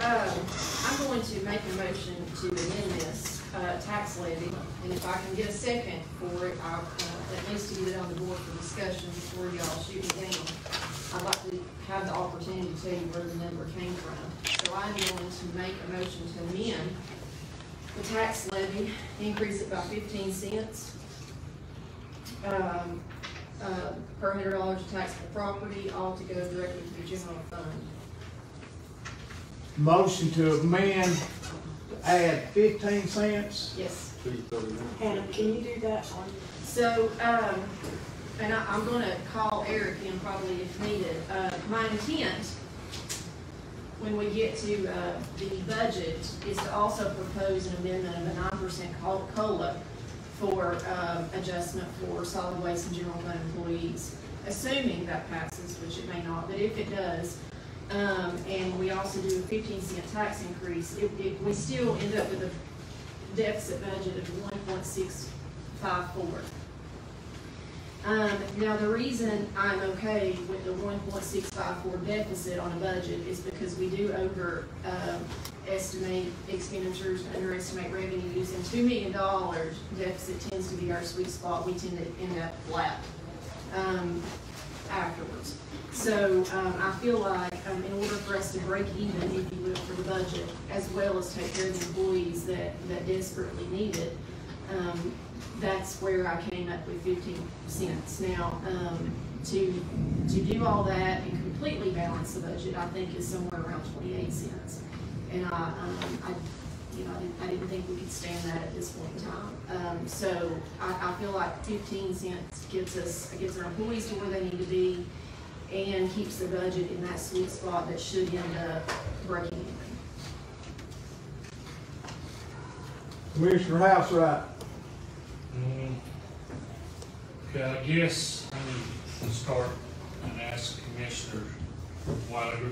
I'm going to make a motion to amend this tax levy, and if I can get a second for it, I'll at least to get it on the board for discussion before y'all shoot me down. I'd like to have the opportunity to tell you where the number came from. So I'm going to make a motion to amend the tax levy, increase it by 15 cents per $100 of taxable property, all to go directly to the general fund. Motion to amend, to add 15 cents. Yes. Hannah, can you do that one? So, and I'm going to call Eric in probably if needed. My intent, when we get to the budget, is to also propose an amendment of a 9% COLA for adjustment for solid waste and general fund employees, assuming that passes, which it may not, but if it does, and we also do a 15-cent tax increase, we still end up with a deficit budget of 1.654. Now the reason I'm okay with the 1.654 deficit on a budget is because we do estimate expenditures, underestimate revenues, and $2 million deficit tends to be our sweet spot. We tend to end up flat afterwards. So I feel like in order for us to break even, if you will, for the budget, as well as take care of the employees that desperately need it, that's where I came up with 15 cents. Now, to do all that and completely balance the budget, I think is somewhere around 28 cents. And I didn't think we could stand that at this point in time. So I feel like 15 cents gets our employees to where they need to be and keeps the budget in that sweet spot that should end up breaking even. Commissioner Housewright. Okay, I guess I need to start and ask Commissioner Wilder.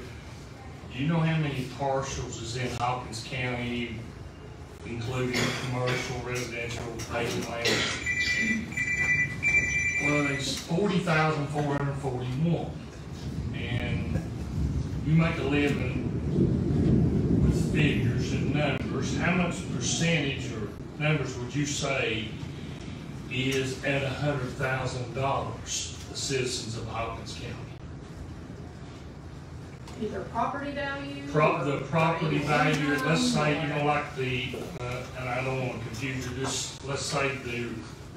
Do you know how many parcels is in Hawkins County, including commercial, residential, vacant land? Well, there's 40,441, and you make a living with figures and numbers. How much percentage or numbers would you say is at $100,000 the citizens of Hawkins County? Either property value? The property value, let's say, you know, like the, and I don't want to confuse you, just, let's say the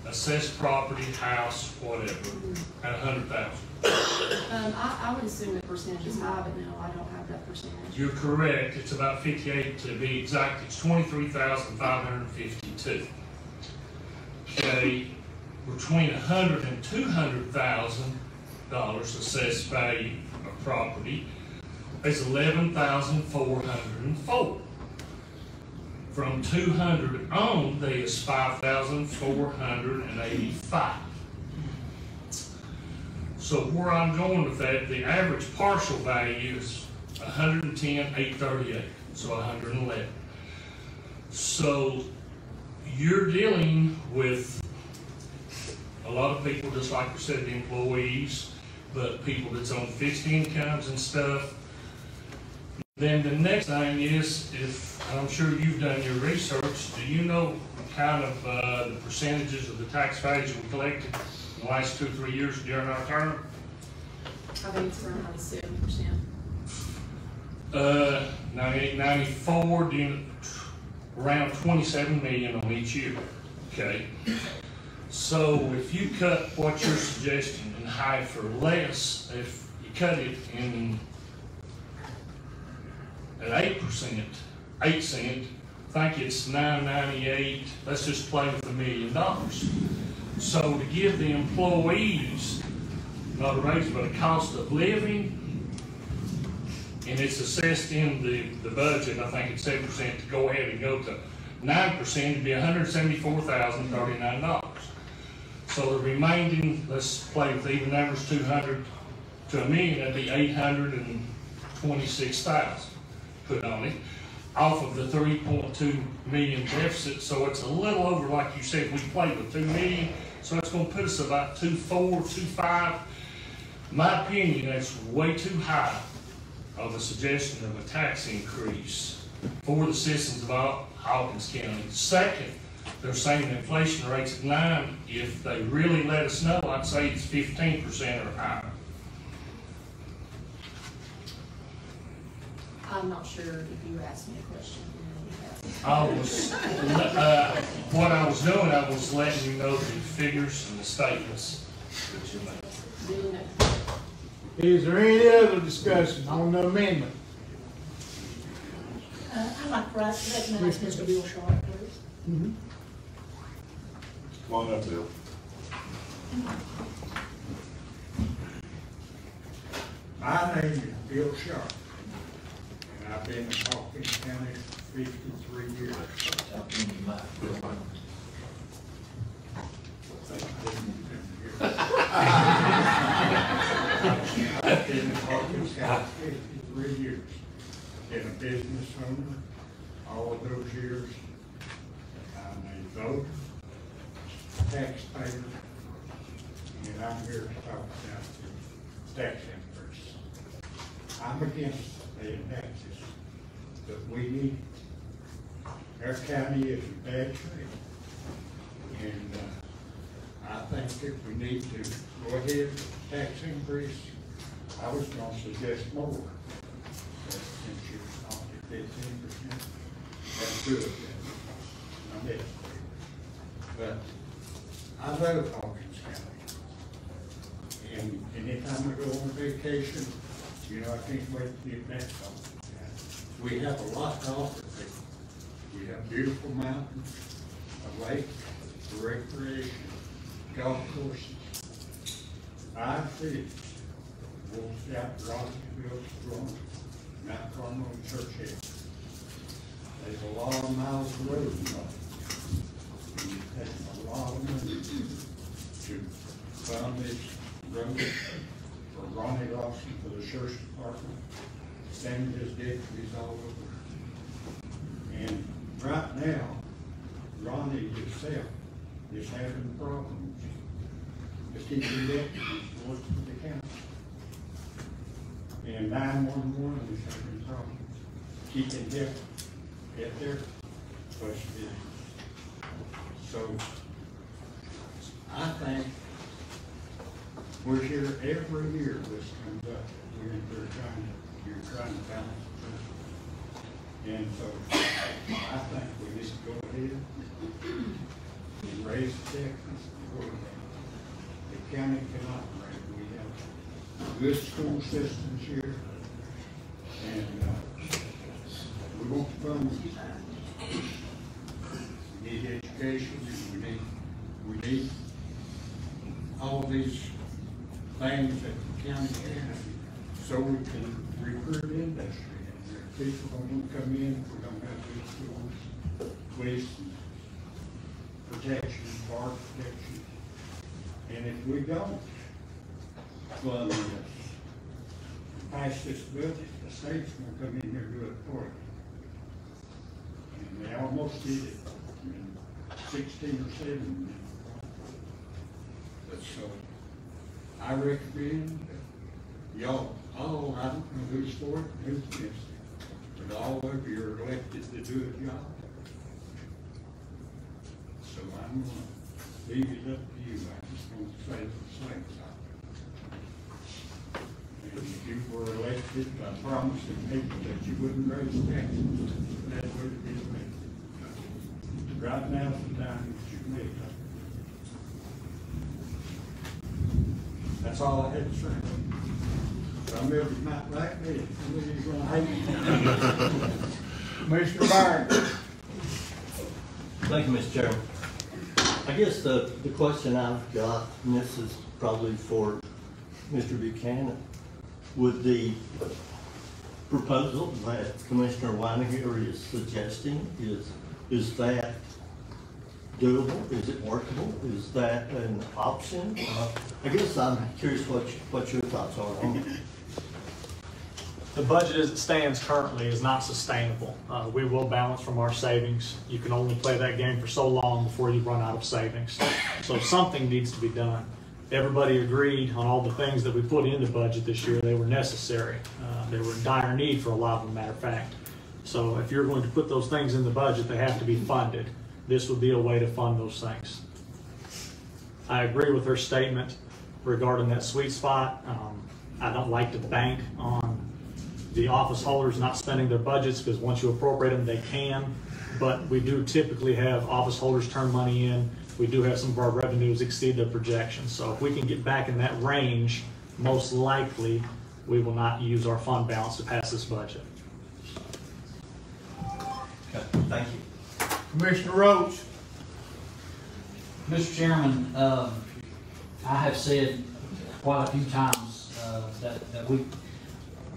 assessed property, house, whatever, at $100,000. I would assume the percentage is high, but no, I don't have that percentage. You're correct, it's about 58 to be exact, it's 23,552. Okay, between $100,000 and $200,000 assessed value of property is 11,404. From 200 on, there is 5,485. So where I'm going with that, the average partial value is 110,838, so 111. So you're dealing with a lot of people, just like you said, the employees, but people that's on fixed incomes and stuff. Then the next thing is, I'm sure you've done your research, do you know kind of the percentages of the tax values we collected in the last 2 or 3 years during our term? I think it's around 7%. 98, 94, around 27 million on each year. Okay. So if you cut what you're suggesting in half or less, if you cut it in at 8%, 8 cents, I think it's $9.98. Let's just play with $1 million. So to give the employees not a raise, but a cost of living, and it's assessed in the budget, I think it's 7%, to go ahead and go to 9%, it'd be $174,039. So the remaining, let's play with even numbers, 200 to $1 million, that'd be 826,000 put on it, off of the 3.2 million deficit. So it's a little over, like you said, we played with 2 million, so it's going to put us about 2.4, 2.5. In my opinion, that's way too high of a suggestion of a tax increase for the citizens of Hawkins County. Second, they're saying the inflation rate's at 9. If they really let us know, I'd say it's 15% or higher. I'm not sure if you asked me a question. What I was doing, I was letting you know the figures and the statements that you made. Doing it. Is there any other discussion on the amendment? I'd like to recognize Mr. Bill Sharp, please. Come on up, Bill. My name is Bill Sharp, and I've been in Hawkins County 53 years. I've been in Hawkins County 53 years. Been a business owner all of those years. I'm a voter, taxpayer, and I'm here to talk about the tax increase. I'm against paying taxes, but we need, our county is in bad shape. And I think if we need to go ahead with the tax increase, I was gonna suggest more. But since you're on to 15%, that's good then. I'm it. But I love Hawkins County. And anytime I go on vacation, you know, I can't wait to get back home. We have a lot to offer people. We have beautiful mountains, a lake, recreation, golf courses, 5 cities, Wolf Out, Rogersville, Strong, Mount Carmel, and Churchill. There's a lot of miles of road involved. And it takes a lot of money to fund this road for Ronnie Lawson for the Sheriff's Department, sending his deputies all over. And right now, Ronnie himself is having problems to keep the deputies working for the county. And 911 is having problems keeping help at their place of business. So I think we're here every year this comes up. You're trying to balance it. And so I think we need to go ahead and raise the taxes. The county cannot raise. We have good school systems here, and we want to fund. We need education, and we need all these things that the county has, so we can recruit industry. And if people don't want to come in, if we don't have good schools, police, protection, fire protection. And if we don't fund this, pass this budget, the state's gonna come in here and do it for you. And they almost did it in 16 or 17. But so, I recommend that y'all, I don't know who's for it and who's against it, but all of you are elected to do a job. So I'm gonna leave it up to you. I just want to say the same thing. And if you were elected by promising people that you wouldn't raise taxes, that's what it is. Right now's the time that you make it. That's all I had to say. Some of you might like me, some of you are gonna hate me. Commissioner Byron. Thank you, Mr. Chairman. I guess the question I've got, and this is probably for Mr. Buchanan, would the proposal that Commissioner Weiniger is suggesting, is that doable? Is it workable? Is that an option? I guess I'm curious what your thoughts are on it. The budget as it stands currently is not sustainable. We will balance from our savings. You can only play that game for so long before you run out of savings. So something needs to be done. everybody agreed on all the things that we put in the budget this year. They were necessary. They were in dire need for a lot of them, matter of fact. So if you're going to put those things in the budget, they have to be funded. This would be a way to fund those things. I agree with her statement regarding that sweet spot. I don't like to bank on the office holders not spending their budgets, because once you appropriate them, they can. But we do typically have office holders turn money in. We do have some of our revenues exceed their projections. So if we can get back in that range, most likely we will not use our fund balance to pass this budget. Okay, thank you. Commissioner Roach. Mr. Chairman, I have said quite a few times that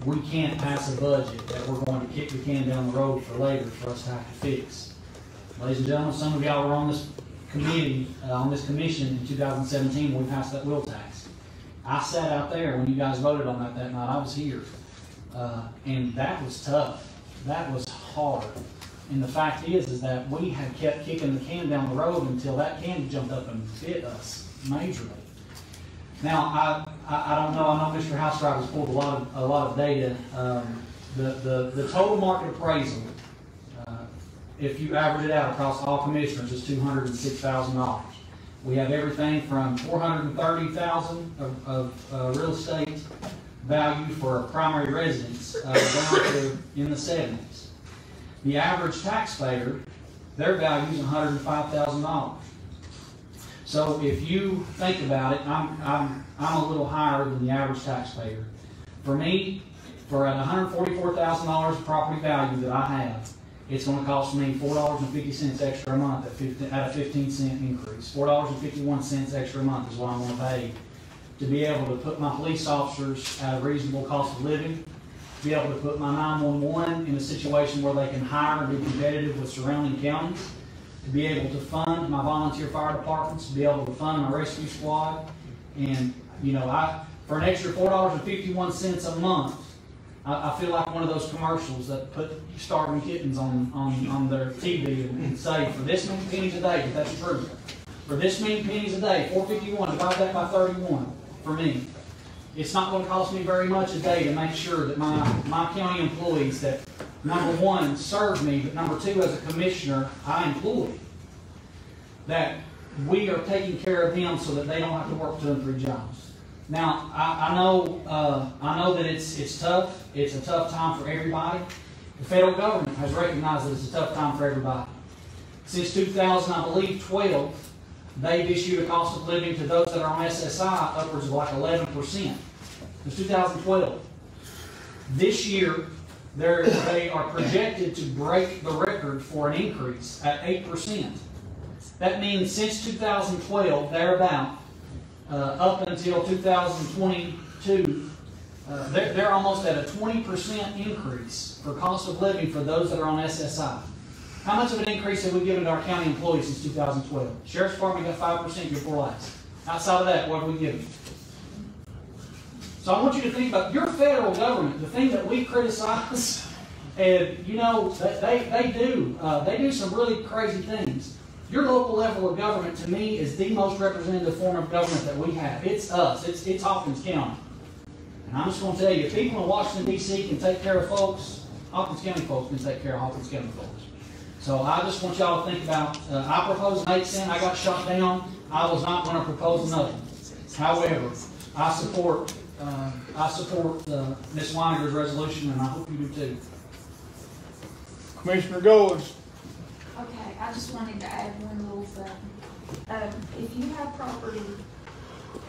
we can't pass a budget that we're going to kick the can down the road for later for us to have to fix. Ladies and gentlemen, some of y'all were on this committee, on this commission in 2017 when we passed that wheel tax. I sat out there when you guys voted on that night. I was here. And that was tough. That was hard. And the fact is that we had kept kicking the can down the road until that can jumped up and bit us majorly. Now, I don't know. I know Mr. Houseright has pulled a lot of data. The total market appraisal, if you average it out across all commissioners, is $206,000. We have everything from $430,000 of real estate value for a primary residence down to in the 70s. The average taxpayer, their value is $105,000. So if you think about it, I'm a little higher than the average taxpayer. For me, for an $144,000 of property value that I have, it's going to cost me $4.50 extra a month at a 15-cent increase. $4.51 extra a month is what I'm going to pay to be able to put my police officers at a reasonable cost of living, to be able to put my 911 in a situation where they can hire and be competitive with surrounding counties, to be able to fund my volunteer fire departments, to be able to fund my rescue squad. And, you know, for an extra $4.51 a month, I feel like one of those commercials that put starving kittens on their TV and say, for this many pennies a day, if that's true, for this many pennies a day, $4.51, divide that by 31 for me. It's not going to cost me very much a day to make sure that my county employees that, number one, serve me, but number two, as a commissioner, I employ, that we are taking care of them so that they don't have to work 2 and 3 jobs. Now, I know that it's tough. It's a tough time for everybody. The federal government has recognized that it's a tough time for everybody. Since 2000, I believe, 12, they've issued a cost of living to those that are on SSI upwards of like 11%. It's 2012. This year, they are projected to break the record for an increase at 8%. That means since 2012, thereabout, up until 2022, they're almost at a 20% increase for cost of living for those that are on SSI. How much of an increase have we given to our county employees since 2012? Sheriff's Department got 5% year before last. Outside of that, what have we given? So I want you to think about your federal government, the thing that we criticize, and you know, they do some really crazy things. Your local level of government, to me, is the most representative form of government that we have. It's us. It's Hawkins County. And I'm just going to tell you, if people in Washington, D.C. can take care of folks, Hawkins County folks can take care of Hawkins County folks. So I just want y'all to think about, I proposed an 8 cent, I got shot down. I was not going to propose another. However, I support Ms. Weiner's resolution, and I hope you do too. Commissioner Goins. Okay, I just wanted to add one little thing. If you have property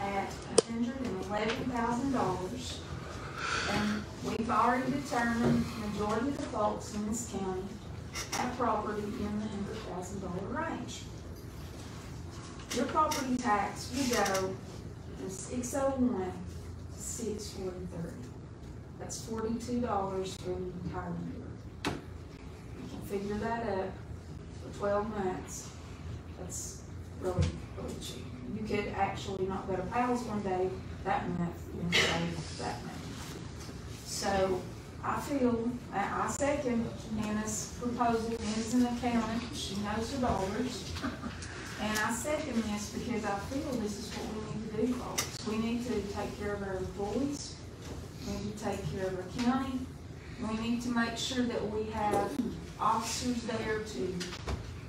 at $111,000, and we've already determined the majority of the folks in this county have property in the $100,000 range. Your property tax will go from $601 to $643. That's $42 for the entire year. You can figure that up for 12 months. That's really, really cheap. You could actually not go to Powell's one day that month and save that money. So I second Hannah's proposal. Hannah's an accountant. She knows her dollars. And I second this because I feel this is what we need to do, folks. We need to take care of our employees. We need to take care of our county. We need to make sure that we have officers there to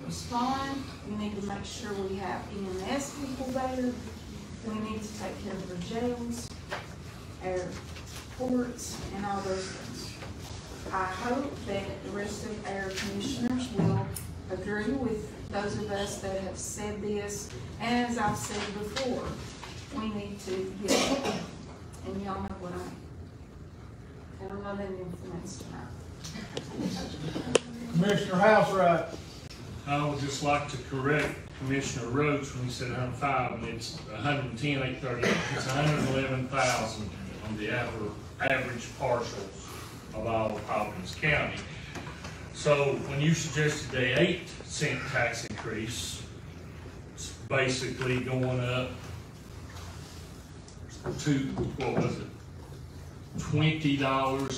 respond. We need to make sure we have EMS people there. We need to take care of our jails, our courts, and all those things. I hope that the rest of our commissioners will agree with those of us that have said this. And as I've said before, we need to get it. And y'all know what I don't know that influence tonight. Commissioner Housewright. I would just like to correct Commissioner Rhodes when he said 105, and it's 110,838. It's 111,000 on the average partials of all of Hawkins County. So when you suggested the 8-cent tax increase, it's basically going up to, what was it? $20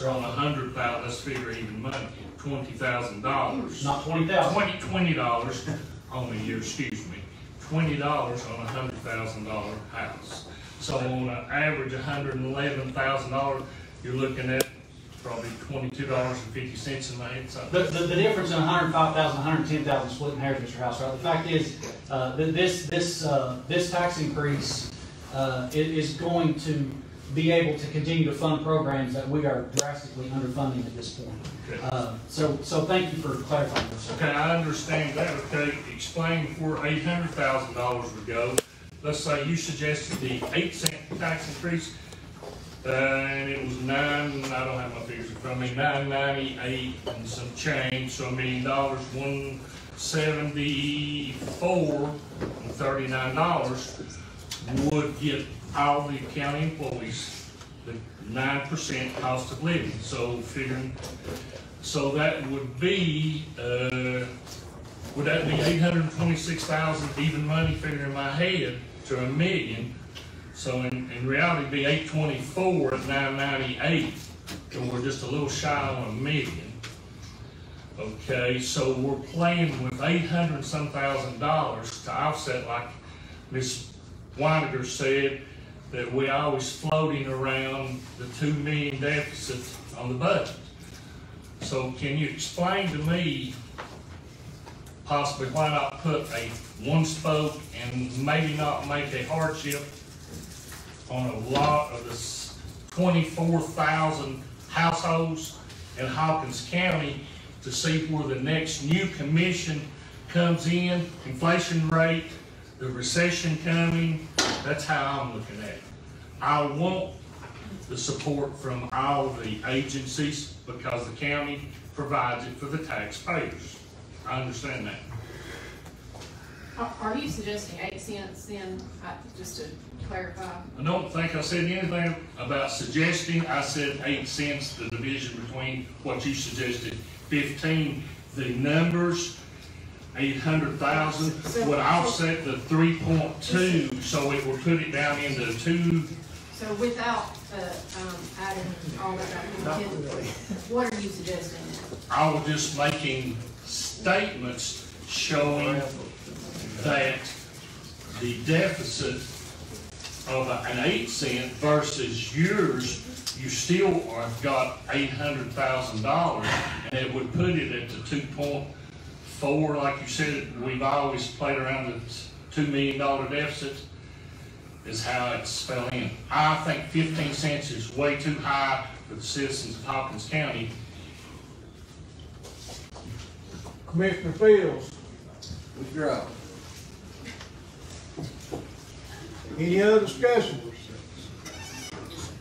on 100,000. Let's figure even money. $20,000. Not 20,000. $20 on a year. Excuse me. $20 on a $100,000 house. So on an average $111,000, you're looking at probably $22.50 in the inside. The difference in 105,000, 110,000 splitting hairs, Mr. House, right? The fact is, this tax increase is going to be able to continue to fund programs that we are drastically underfunding at this point. Okay. So thank you for clarifying this. Okay, I understand that. Okay, explain where $800,000 would go. Let's say you suggested the 8-cent tax increase, and it was I don't have my figures in front of me, $998 and some change, so $1 million, $174.39 would get all the county employees the 9% cost of living. So that would be, would that be 826,000 even money figure in my head to $1 million? So in reality, it'd be 824 at 998, so we're just a little shy on $1 million. Okay, so we're playing with $800-some thousand to offset, like Ms. Weiniger said, that we're always floating around the $2 million deficit on the budget. So can you explain to me possibly why not put a one spoke and maybe not make a hardship on a lot of the 24,000 households in Hawkins County to see where the next new commission comes in, inflation rate, the recession coming. That's how I'm looking at it. I want the support from all the agencies because the county provides it for the taxpayers. I understand that. Are you suggesting 8 cents then, just to clarify? I don't think I said anything about suggesting. I said 8 cents, the division between what you suggested, 15. The numbers, 800,000 would offset the 3.2, so it would put it down into 2. So without adding all that back in, what are you suggesting? I was just making statements showing that the deficit of an 8 cent versus yours, you still have got $800,000, and it would put it at the 2.4, like you said. We've always played around the $2 million deficit. Is how it's fell in. I think 15 cents is way too high for the citizens of Hawkins County. Commissioner Fields. Withdraw. Any other discussion?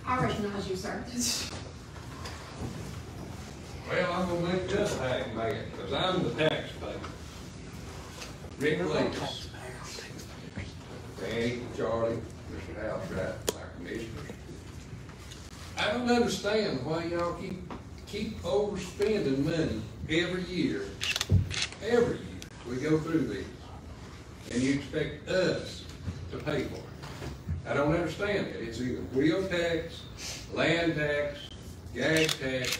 I recognize you, sir. Well, I'm gonna make this hack, man, because I'm the taxpayer. Rick Leeds. Danny, Charlie, Mr. Housewright, my commissioners. I don't understand why y'all keep overspending money every year. Every year we go through this, and you expect us to pay for it. I don't understand it. It's either wheel tax, land tax, gas tax.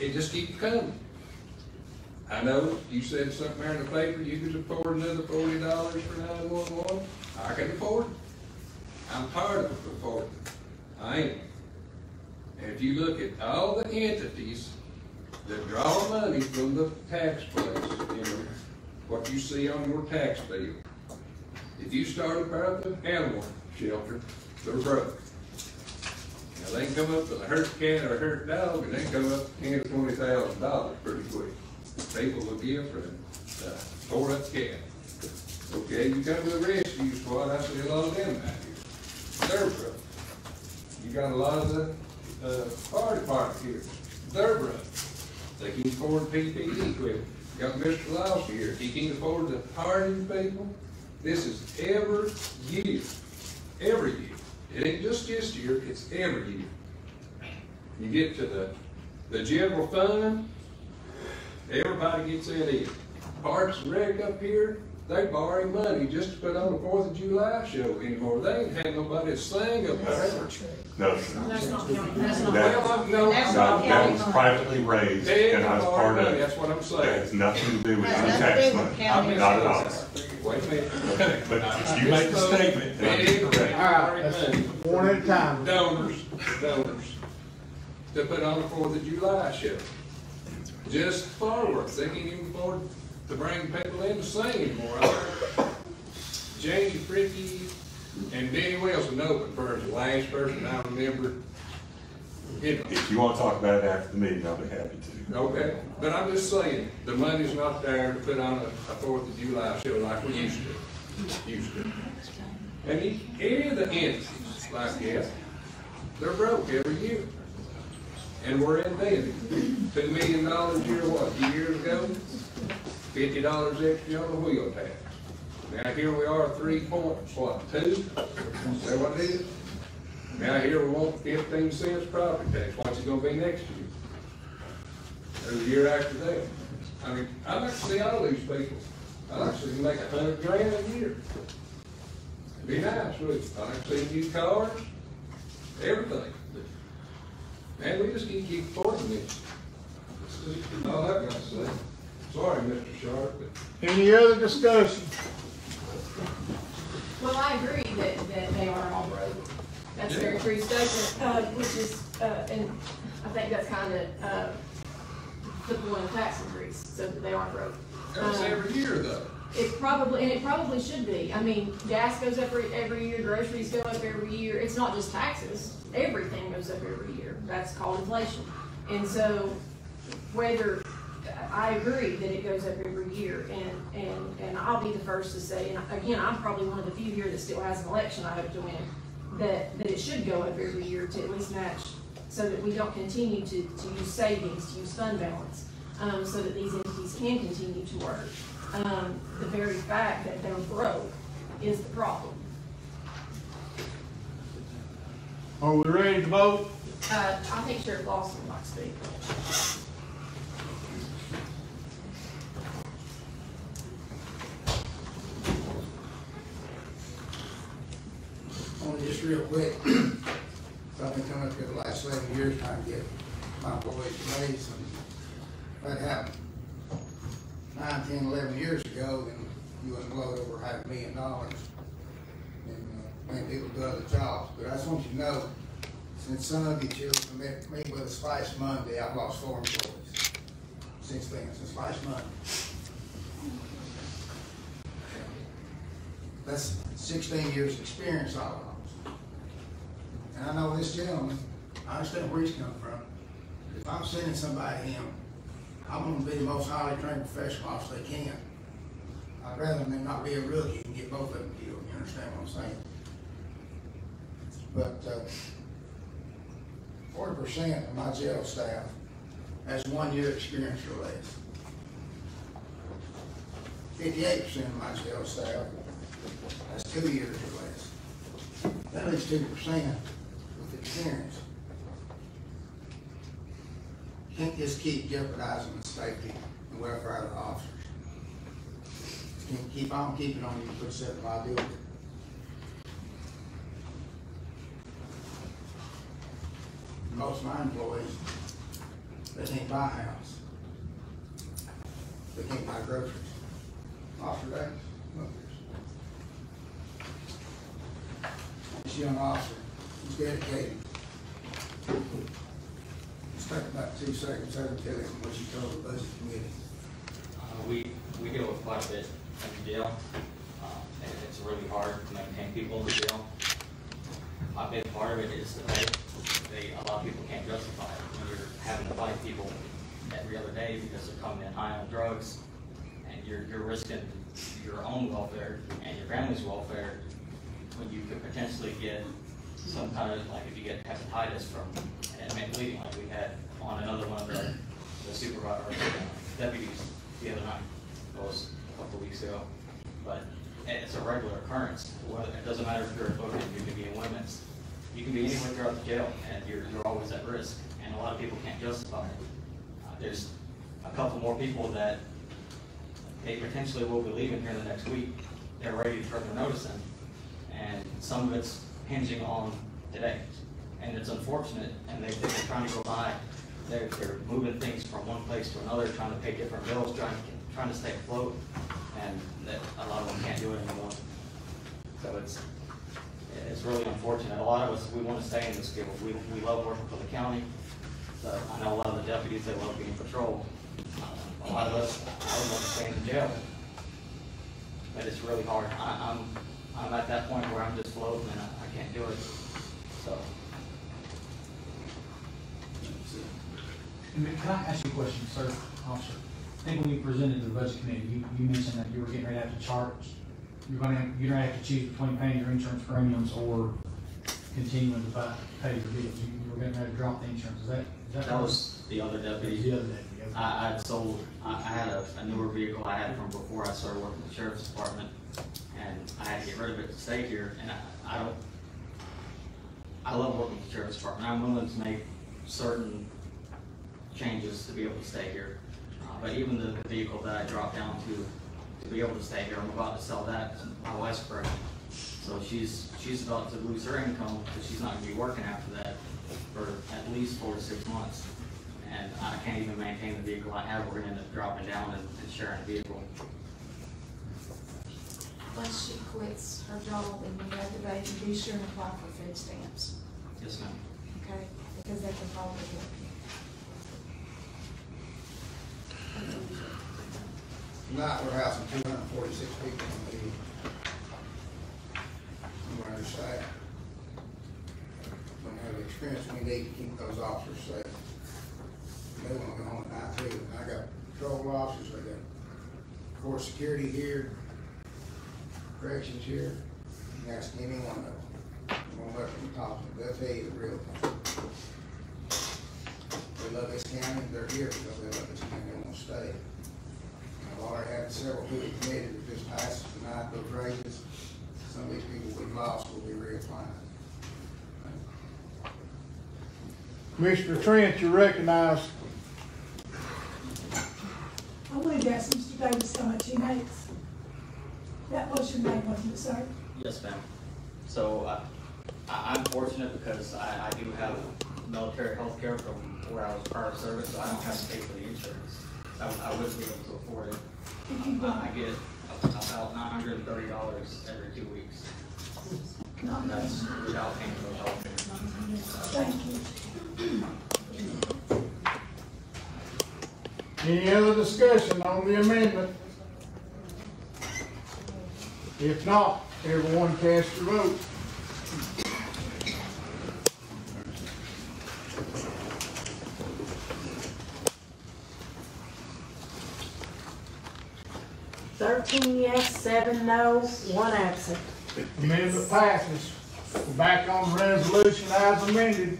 It just keeps coming. I know you said something there in the paper, you could afford another $40 for 911. I can afford it. I'm tired of affording it. I am. And if you look at all the entities that draw money from the tax place, you know, what you see on your tax bill, if you start about the animal shelter, they're broke. Now they can come up with a hurt cat or a hurt dog, and they can come up with $10,000 to $20,000 pretty quick. People will give for a tore up cat. Okay, you come to the rescue squad, I see a lot of them out here. They're broke. You got a lot of the fire department here. They're broke. They can afford PPE equipment. You got Mr. Louse here. He can't afford to hire these people. This is every year. Every year. It ain't just this year, it's every year. You get to the general fund, everybody gets that in. Parks and Rec up here, they borrow money just to put on the 4th of July show anymore. They ain't had nobody to sing up there. No, That's not county, that's not. that was privately raised, and I was part of it. That's what I'm That saying. has nothing to do with any That's tax nothing to do with money, county. not at all. Wait a minute. But if you make a statement, then I'm correct. All right, that's one at a time. Donors to put on the 4th of July show. Just fireworks, they can't even afford to bring people in to sing anymore. Jamie Fricky and Benny Wilson opened first, the last person I remember. You know. If you want to talk about it after the meeting, I'll be happy to. Okay, but I'm just saying, the money's not there to put on a 4th of July show like we used to. And any of the entities like that, they're broke every year. And we're in debt. $2 million a year, what, a few years ago? $50 extra on the wheel tax. Now here we are, 3.2? Is that what it is? Now here we want 15 cents property tax. What's it gonna be next year? Or the year after that? I mean, I'd like to see all these people. I'd like to see them make $100 grand a year. It'd be nice, wouldn't it? I'd like to see new cars, everything. Man, we just need to keep affording this. That's all I've got to say. Sorry, Mr. Sharp, but Any other discussion? Well, I agree that they are all broke. That's a very true statement, which is, and I think that's kind of, typical in a tax increase, so that they are broke. that's every year though. It probably should be. I mean, gas goes up every year, groceries go up every year. It's not just taxes. Everything goes up every year. That's called inflation. And so, whether, I agree that it goes up every year, and I'll be the first to say, and again, I'm probably one of the few here that still has an election I hope to win, that it should go up every year to at least match, so that we don't continue to use savings, to use fund balance, so that these entities can continue to work. The very fact that they're broke is the problem. Are we ready to vote? I think Sheriff Lawson would like to speak. Only just real quick, I've been coming up here the last 11 years trying to get my employees raised, and that happened 9, 10, 11 years ago, then you wouldn't blow it over $500,000, and people do other jobs. But I just want you to know, since some of you children met me with a Spice Monday, I've lost 4 employees since then, since Spice Monday. That's 16 years experience all along. And I know this gentleman, I understand where he's coming from. If I'm sending somebody to him, I want them to be the most highly trained professional officer they can. I'd rather them not be a rookie and get both of them killed. You understand what I'm saying? But 40% of my jail staff has 1 year experience or less. 58% of my jail staff has 2 years or less. That leaves 2% with experience. You can't just keep jeopardizing the safety and welfare of the officers. You can keep on keeping on, you put a set of liability. Most of my employees, they can't buy a house. they can't buy groceries. Officer Davis, look here. This young officer, he's dedicated. Let's take about 2 seconds, have him tell him what you told the budget committee. We deal with quite a bit in the jail, and it's really hard to maintain people in the jail. A big part of it is the pay. A lot of people can't justify it when you're having to fight people every other day because they're coming in high on drugs, and you're risking your own welfare and your family's welfare when you could potentially get some kind of, like if you get hepatitis from an inmate bleeding like we had on another one of the supervisor deputies the other night. It was a couple of weeks ago. But it's a regular occurrence. It doesn't matter if you're a bookend, you can be in women's. You can be anywhere throughout the jail, and you're always at risk. And a lot of people can't justify it. There's a couple more people that they potentially will be leaving here in the next week. They're ready to turn their notice in. And some of it's hinging on today. And it's unfortunate, and they're trying to go by. They're moving things from one place to another, trying to pay different bills, trying to stay afloat, and that a lot of them can't do it anymore. So it's really unfortunate. A lot of us, we want to stay in this field. We love working for the county. So I know a lot of the deputies, they love being patrol. A lot of us, I would want to stay in the jail. But it's really hard. I'm at that point where I'm just floating and I can't do it. So. Can I ask you a question, sir, officer? I think when you presented to the budget committee, you mentioned that you were getting ready to have to charge. You're going to have to choose between paying your insurance premiums or continuing to pay your bills. You were getting ready to drop the insurance. Is that Was the other deputy. The other deputy. Okay. I had a newer vehicle I had from before I started working in the sheriff's department, and I had to get rid of it to stay here. And I love working with the sheriff's department. I'm willing to make certain changes to be able to stay here. But even the vehicle that I dropped down to be able to stay here, I'm about to sell that. My wife's pregnant, so she's about to lose her income because she's not going to be working after that for at least 4 to 6 months. And I can't even maintain the vehicle I have. We're going to end up dropping down and sharing a vehicle. Once she quits her job and you have the baby, be sure and apply for food stamps, Yes, ma'am. okay? Because they can probably help you. Tonight, we're housing 246 people on leave. We're understaffed. We don't have the experience we need to keep those officers safe. They want to go home at night too. And I got patrol officers, I got court security here, corrections here. You can ask any one of them. You won't let them talk to them. They'll tell you the real thing. They love this county. They're here because they love this county. They want to stay. I've already had several people committed that just passed tonight, those raises. Some of these people we've lost will be reapplying. Commissioner Trent, you're recognized. I wanted to ask Mr. Davis how much he makes. That was your name, wasn't it, sir? Yes, ma'am. So I'm fortunate because I do have military health care from where I was prior to service, so I don't have to pay for the insurance. I wouldn't be able to afford it. I get about $930 every 2 weeks. And that's without paying for the health care. Thank you. Any other discussion on the amendment? If not, everyone cast your vote. Yes, 7 no, 1 absent. Amendment passes. We're back on the resolution as amended.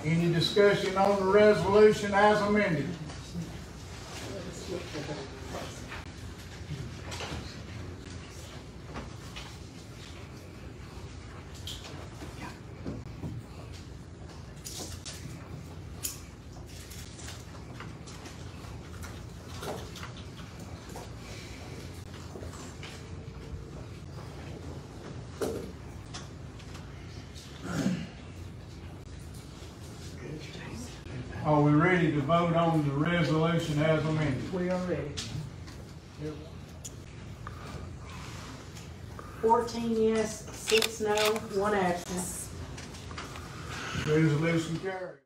Any discussion on the resolution as amended? Are we ready to vote on the resolution as amended? We are ready. 14 yes, 6 no, 1 absent. Resolution carried.